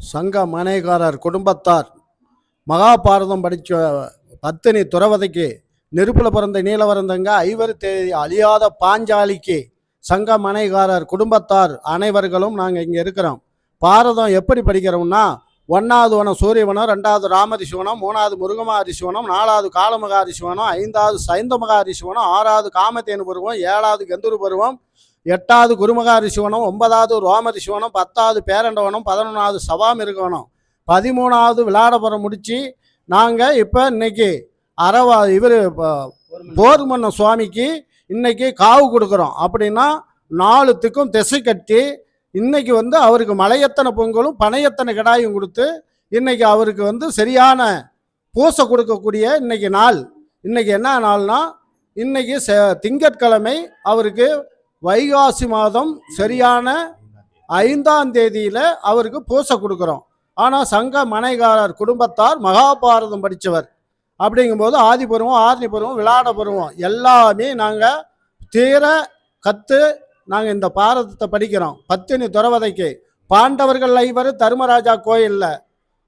சங்க மனைகாரர் குடும்பத்தார் மகாபாரதம் படித்த பத்தினி துறவதைக்கு நெருப்பில் பிறந்த நீலவரந்தங்க ஐவர் தேதி அழியாத பாஞ்சாலிக்கு சங்க மனைகாரர் குடும்பத்தார் அனைவர்களும் நாங்கள் இங்கே இருக்கிறோம். பாரதம் எப்படி படிக்கிறோம்னா, ஒன்றாவது வனம் சூரியவனம், ரெண்டாவது ராமரிஷிவனம், மூணாவது முருகமஹரிஷிவனம், நாலாவது காலமகரிஷிவனம், ஐந்தாவது சைந்தமகரிஷிவனம், ஆறாவது காமதேனு பருவம், ஏழாவது கந்தூர் பருவம், எட்டாவது குருமகரிஷிவனம், ஒன்பதாவது ரோமரிஷிவனம், பத்தாவது பேரண்டவனம், 11வது சவாமிருகவனம், 13வது விளாடபுரம் முடித்து நாங்கள் இப்போ இன்னைக்கு இவர் போர்மன்ன சுவாமிக்கு இன்னைக்கு காவு கொடுக்குறோம். அப்படின்னா 4த்துக்கும் திசை கட்டி இன்னைக்கு அவருக்கு மலையத்தனை பொங்கலும் பனையத்தனை கிடாயும் கொடுத்து இன்னைக்கு அவருக்கு சரியான பூசை கொடுக்கக்கூடிய இன்னைக்கு நாள். இன்னைக்கு என்ன நாள்னா, இன்னைக்கு திங்கட்கிழமை அவருக்கு வைகாசி மாதம் சரியான 5ஆம் தேதியில் அவருக்கு பூசை கொடுக்குறோம். ஆனால் சங்க மனைகாரர் குடும்பத்தார் மகாபாரதம் படித்தவர். அப்படிங்கும்போது ஆதிபருவம், ஆர்னி பருவம், விளாட பருவம் எல்லாமே நாங்கள் தீர கற்று நாங்கள் இந்த பாரதத்தை படிக்கிறோம். பத்தினி துறவதைக்கு பாண்டவர்கள் ஐவர் தர்மராஜா கோயிலில்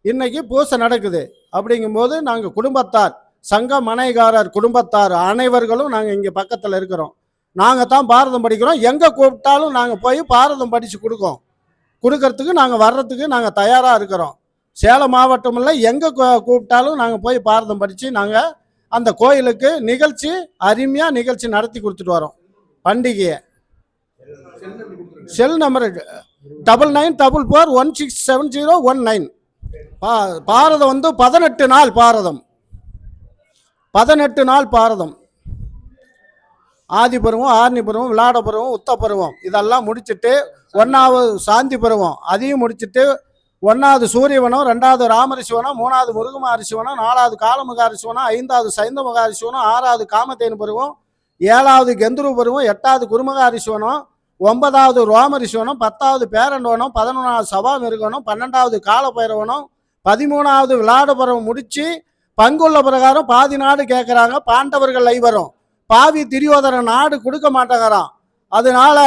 இன்னைக்கு பூசை நடக்குது. அப்படிங்கும்போது நாங்கள் குடும்பத்தார் சங்க மனைகாரர் குடும்பத்தார் அனைவர்களும் நாங்கள் இங்கே பக்கத்தில் இருக்கிறோம். நாங்கள் தான் பாரதம் படிக்கிறோம். எங்கே கூப்பிட்டாலும் நாங்கள் போய் பாரதம் படித்து கொடுக்கறதுக்கு நாங்கள் வர்றதுக்கு நாங்கள் தயாராக இருக்கிறோம். சேலம் மாவட்டம் இல்லை, எங்கே கூப்பிட்டாலும் நாங்கள் போய் பாரதம் படித்து நாங்கள் அந்த கோயிலுக்கு அருமையாக நிகழ்ச்சி நடத்தி கொடுத்துட்டு வரோம். பண்டிகையை செல் நம்பர் 9944167019. பாரதம் 18 நாள் பாரதம், 18 நாள் பாரதம். ஆதி பருவம், ஆர்னி பருவம், விளாட பருவம், உத்த பருவம் இதெல்லாம் முடிச்சுட்டு 1வது சாந்தி பருவம் அதையும் முடிச்சுட்டு 1வது சூரியவனம், 2வது ராமரிஷிவனம், 3வது முருகமஹரிஷிவனம், 4வது காலமகரிஷிவனம், 5வது சைந்தமகரிஷிவனம், 6வது காமதேனு பருவம், 7வது கெந்துரு பருவம், 8வது குருமகரிஷிவனம், 9வது ரோமரிஷிவனம், 10வது பேரண்டவனம், 11வது சபாமிருகவனம், 12வது காலபைரவனம், 13வது விளாட பருவம் முடிச்சு பங்குள்ள பிரகாரம் பாதி நாடு கேட்குறாங்க. பாண்டவர்கள் ஐவரும் பாவி துரியோதன நாடு கொடுக்க மாட்டேங்கிறான். அதனால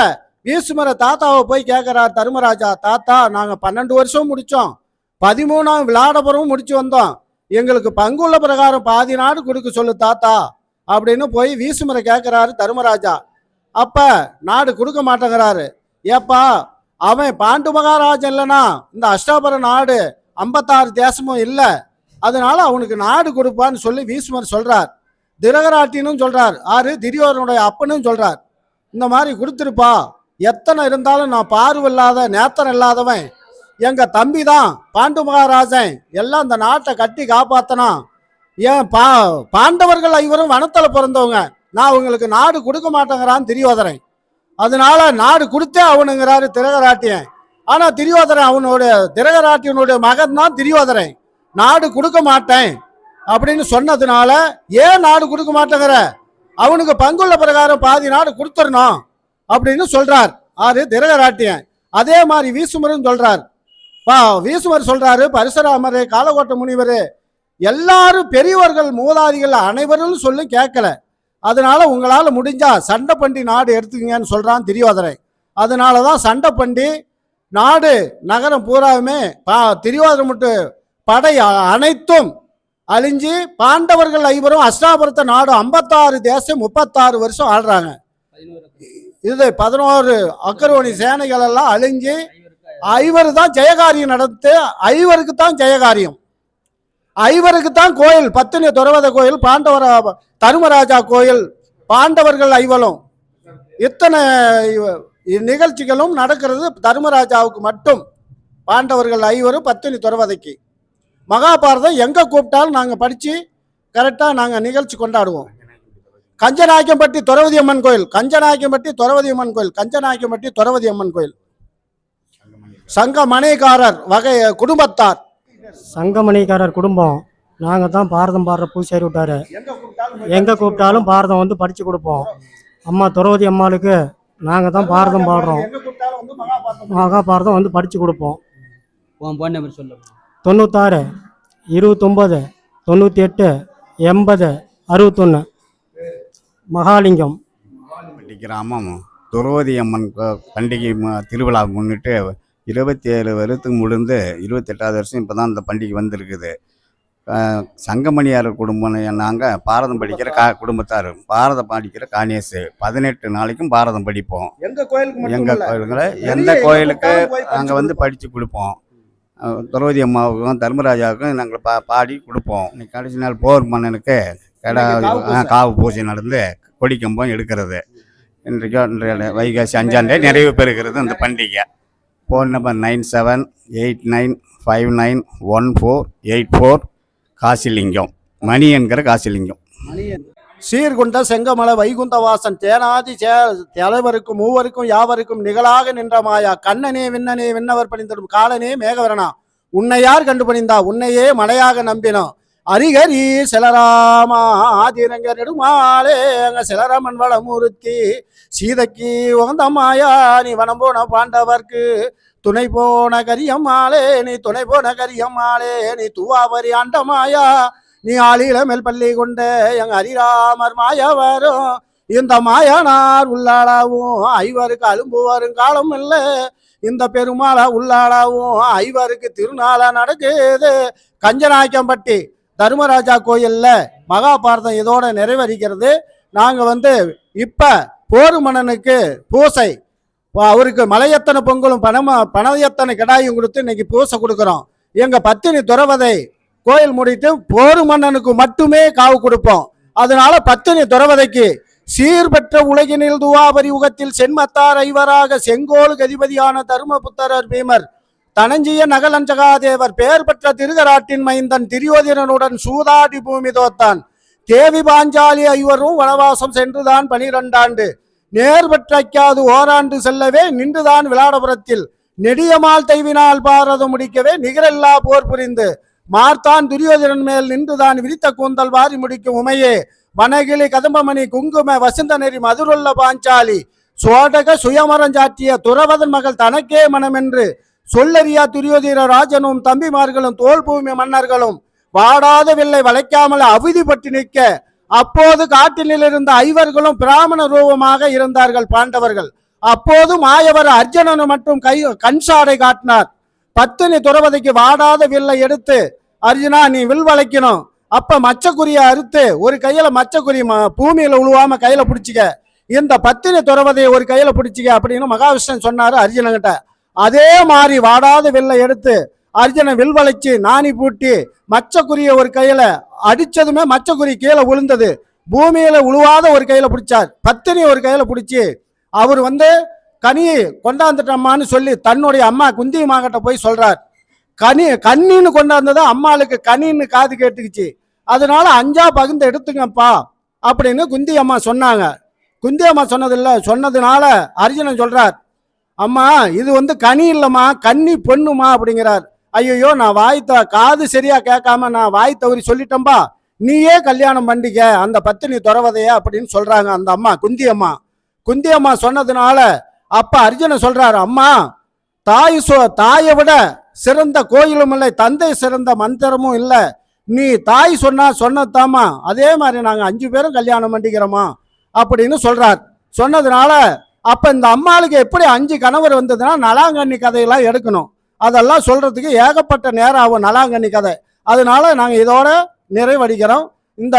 பீஷ்மர தாத்தாவை போய் கேட்குறார் தர்மராஜா, தாத்தா நாங்கள் 12 வருஷம் முடித்தோம், 13ஆம் விளாடபுரம் முடிச்சு வந்தோம், எங்களுக்கு பங்குள்ள பிரகாரம் பாதி நாடு கொடுக்க சொல்லு தாத்தா அப்படின்னு போய் பீஷ்மரை கேட்குறாரு தர்மராஜா. அப்போ நாடு கொடுக்க மாட்டேங்கிறாரு. ஏப்பா அவன் பாண்டு மகாராஜன் இல்லைனா இந்த அஷ்டாபர நாடு 56 தேசமும் இல்லை, அதனால அவனுக்கு நாடு கொடுப்பான்னு சொல்லி பீஷ்மர் சொல்கிறார். திரகராட்டினும் சொல்கிறார், துரியோதனுடைய அப்பனும் சொல்கிறார், இந்த மாதிரி கொடுத்துருப்பா, எத்தனை இருந்தாலும் நான் பார்வையில்லாத நேத்தனம் இல்லாதவன், எங்கள் தம்பி தான் பாண்டு மகாராஜன், எல்லாம் இந்த நாட்டை கட்டி காப்பாற்றணும். ஏன் பாண்டவர்கள் ஐவரும் வனத்தில் பிறந்தவங்க, நான் அவங்களுக்கு நாடு கொடுக்க மாட்டேங்கிறான்னு துரியோதனன். அதனால நாடு கொடுத்தே அவனுங்கிறாரு திரகராட்டியன். ஆனால் துரியோதனன் அவனுடைய திரகராட்டியனுடைய மகன் தான் துரியோதனன். நாடு கொடுக்க மாட்டேன் அப்படின்னு சொன்னதுனால, ஏன் நாடு கொடுக்க மாட்டேங்கிற, அவனுக்கு பங்குள்ள பிரகாரம் பாதி நாடு கொடுத்துடணும் அப்படின்னு சொல்றார் திரகராட்டியன். அதே மாதிரி வீசுமரும் சொல்றார். வீசுமர் சொல்றாரு, பரசுராமர், காலகோட்ட முனிவர் எல்லாரும் பெரியவர்கள் மூதாதிகள் அனைவரும் சொல்லி கேட்கல, அதனால உங்களால் முடிஞ்சா சண்டை பண்டி நாடு எடுத்துக்கங்கன்னு சொல்றான் துரியோதனன். அதனாலதான் சண்டை பண்டி நாடு நகரம் பூராவுமே துரியோதனன் மட்டும் படை அனைத்தும் அழிஞ்சு பாண்டவர்கள் ஐவரும் அஷ்டாபுரத்த நாடு 56 தேசம் 36 வருஷம் ஆடுறாங்க. இது 11 அக்கரோணி சேனைகள் எல்லாம் அழிஞ்சு ஐவர் தான் ஜெயகாரியம் நடத்து, ஐவருக்கு தான் ஜெயகாரியம், ஐவருக்கு தான் கோயில், பத்தினி துறவத கோயில், தர்மராஜா கோயில், பாண்டவர்கள் ஐவரும் இத்தனை நிகழ்ச்சிகளும் நடக்கிறது தர்மராஜாவுக்கு மட்டும். பாண்டவர்கள் ஐவரும் பத்தினி துறவதைக்கு மகாபாரதம் எங்கே கூப்பிட்டாலும் நாங்கள் படித்து கரெக்டாக நாங்கள் நிகழ்ச்சி கொண்டாடுவோம். கஞ்சநாயக்கம்பட்டி துறவதி அம்மன் கோயில், கஞ்சநாயக்கம்பட்டி துறவதி அம்மன் கோயில், கஞ்சநாயக்கம்பட்டி துறவதி அம்மன் கோயில். சங்க மனைகாரர் வகை குடும்பத்தார், சங்க மனைகாரர் குடும்பம் நாங்கள் தான் பாரதம் பாடுற பூசாரி விட்டாரு. எங்கே கூப்பிட்டாலும் பாரதம் படித்து கொடுப்போம். அம்மா துறவதி அம்மாளுக்கு நாங்கள் தான் பாரதம் பாடுறோம். மகாபாரதம் படித்து கொடுப்போம். 96 29 98 80 61. மகாலிங்கம் கிராமம் துறவதி அம்மன் பண்டிகை திருவிழா முன்னிட்டு 27 வருஷத்துக்கு முடிந்து 28வது வருஷம் இப்போ தான் இந்த பண்டிகை வந்திருக்குது. சங்கமணியார் குடும்பம் நாங்கள் பாரதம் படிக்கிற குடும்பத்தார். பாரதம் படிக்கிற காணியஸு 18 நாளைக்கும் பாரதம் படிப்போம். எங்க கோயிலுக்கு எங்கள் கோயிலுங்களை எந்த கோயிலுக்கு நாங்கள் வந்து படித்து கொடுப்போம். திரௌபதி அம்மாவுக்கும் தர்மராஜாவுக்கும் நாங்கள் பாடி கொடுப்போம். இன்னைக்கு கடைசி நாள் போர் மன்னனுக்கு காவு பூஜை நடந்து கொடிக்கம்பம் எடுக்கிறது. இன்றைய வைகாசி 5ஆம் தேதி நிறைவு பெறுகிறது இந்த பண்டிகை. Phone number 9789591484 Kasilingam. மணி என்கிற காசிலிங்கம். சீர்கொண்ட செங்கமல வைகுந்தவாசன் தேனாதி தலைவருக்கும் மூவருக்கும் யாவருக்கும் நிகழாக நின்ற மாயா கண்ணனே விண்ணனே விண்ணவர் பணிந்தடும் காலனே மேகவரணா உன்னை யார் கண்டுபணிந்தா உன்னையே மலையாக நம்பினோம் அரிகரி செலராமா ஆதிரங்க நெடுமாலே அங்க செலராமன் வளமுறுத்தி சீதைக்கு உகந்த மாயா நீ வனம் போன பாண்டவர்க்கு துணை போன கரியம்மாளே நீ துணை போன கரியம்மாளே நீ தூவாவரி ஆண்டமாயா நீ ஆளில மேல் பள்ளி கொண்ட எங்க ஹரிராமர் மாயா வரும் இந்த மாயனார் உள்ளாடாவும் ஐவருக்கு அலும்பு வரும் காலம் இல்லை இந்த பெருமாளா உள்ளாடாவும் ஐவருக்கு திருநாளா நடக்குது. கஞ்சநாயக்கம்பட்டி தர்மராஜா கோயில்ல மகாபாரதம் இதோட நிறைவறிக்கிறது. நாங்க இப்ப போர் மன்னனுக்கு பூசை அவருக்கு மலையத்தனை பொங்கலும் பணயத்தனை கிடாயும் கொடுத்து இன்னைக்கு பூசை கொடுக்குறோம். எங்க பத்தினி துறவதை கோயில் முடித்து போர் மன்னனுக்கு மட்டுமே காவு கொடுப்போம். அதனால பத்தினி துறவதைக்கு சீர்பெற்ற உலகினில் துவாபரி யுகத்தில் சென்மத்தார் ஐவராக செங்கோல் கதிபதியான தர்மபுத்தரர் பீமர் தனஞ்சிய நகலஞ்சகாதேவர் பெயர் பெற்ற திருகராட்டின் மைந்தன் திரியோதனனுடன் சூதாடி பூமி தோத்தான். தேவி பாஞ்சாலி ஐவரும் வனவாசம் சென்றுதான் 12 ஆண்டு நேர் பெற்றாது ஓராண்டு செல்லவே நின்றுதான் விளாடபுரத்தில் நெடியமால் தைவினால் பாரதம் முடிக்கவே நிகரெல்லா போர் புரிந்து மார்த்தான் துரியோதனன் மேல் நின்றுதான் விரித்த கூந்தல் வாரி முடிக்கும் உமையே வனகிளி கதம்பமணி குங்கும வசந்த நெறி மதுருள்ள பாஞ்சாலி சோடக சுயமரஞ்சாற்றிய துறவதன் மகள் தனக்கே மனமென்று சொல்லறியா துரியோதன ராஜனும் தம்பிமார்களும் தோல் பூமி மன்னர்களும் வாடாத வில்லை வளைக்காமல் அவதிப்பட்டு நிற்க அப்போது காட்டினில் இருந்த ஐவர்களும் பிராமண ரூபமாக இருந்தார்கள் பாண்டவர்கள். அப்போது மாயவர் அர்ஜுனனு மட்டும் கண்சாடை காட்டினார். பத்தினி துறவதைக்கு வாடாத வில்லை எடுத்து அர்ஜுனா நீ வில் வளைக்கணும். அப்ப மச்சக்குரிய அறுத்து ஒரு கையில மச்சக்குரி பூமியில உழுவாம கையில பிடிச்சிக்க, இந்த பத்தினி துறவதையை ஒரு கையில பிடிச்சிக்க அப்படின்னு மகாவிஷ்ணன் சொன்னாரு அர்ஜுனங்கிட்ட. அதே மாதிரி வாடாத வில்லை எடுத்து அர்ஜுனன் வில் வளைச்சு நாணி பூட்டி மச்சக்குரிய ஒரு கையில அடிச்சதுமே மச்சக்குரி கீழே விழுந்தது. பூமியில உழுவாத ஒரு கையில பிடிச்சார். பத்தினி ஒரு கையில பிடிச்சி அவர் கனி கொண்டாந்துட்டம்மான்னு சொல்லி தன்னுடைய அம்மா குந்தி அம்மாகிட்ட போய் சொல்றார். கண்ணின்னு கொண்டாந்தது அம்மாளுக்கு கனின்னு காது கேட்டுக்குச்சு. அதனால 5ஆ பகுந்து எடுத்துங்கப்பா அப்படின்னு குந்தி அம்மா சொன்னாங்க. குந்தி அம்மா சொன்னதுனால அர்ஜுனன் சொல்றார், அம்மா இது கனி இல்லம்மா கன்னி பொண்ணுமா அப்படிங்கிறார். ஐயோ நான் காது சரியா கேட்காம நான் வாய் தவறி சொல்லிட்டேன்பா, நீயே கல்யாணம் பண்ணிக்க அந்த பத்தினி துறவதைய அப்படின்னு சொல்றாங்க அந்த அம்மா குந்தி அம்மா. குந்தி அம்மா சொன்னதுனால அப்ப அர்ஜுனன் சொல்றாரு, அம்மா தாயை விட சிறந்த கோயிலும் இல்லை, தந்தை சிறந்த மந்திரமும் இல்லை, நீ தாய் சொன்னதாமா அதே மாதிரி நாங்க 5 பேரும் கல்யாணம் பண்ணிக்கிறோமா அப்படின்னு சொல்றார். சொன்னதுனால அப்ப இந்த அம்மாளுக்கு எப்படி 5 கணவர் வந்ததுன்னா நலாங்கண்ணி கதையெல்லாம் எடுக்கணும். அதெல்லாம் சொல்றதுக்கு ஏகப்பட்ட நேரம் ஆகும் நலாங்கண்ணி கதை. அதனால நாங்க இதோட நிறைவடிக்கிறோம். இந்த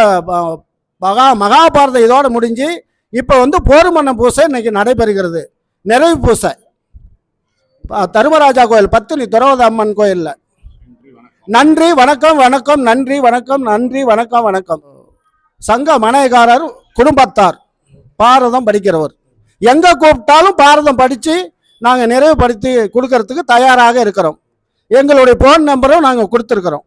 மகாபாரதம் இதோட முடிஞ்சு இப்ப போர் மன்ன பூசை இன்னைக்கு நடைபெறுகிறது. நிறைவு பூசை தர்மராஜா கோயில் பத்தினி துறவத அம்மன் கோயில்ல. நன்றி வணக்கம் வணக்கம் நன்றி வணக்கம் நன்றி வணக்கம் வணக்கம். சங்க மனைகாரர் குடும்பத்தார் பாரதம் படிக்கிறவர் எங்க கூப்பிட்டாலும் பாரதம் படிச்சு நாங்க நிறைவுபடுத்தி கொடுக்கறதுக்கு தயாராக இருக்கிறோம். எங்களுடைய போன் நம்பரும் நாங்க கொடுத்துருக்கிறோம்.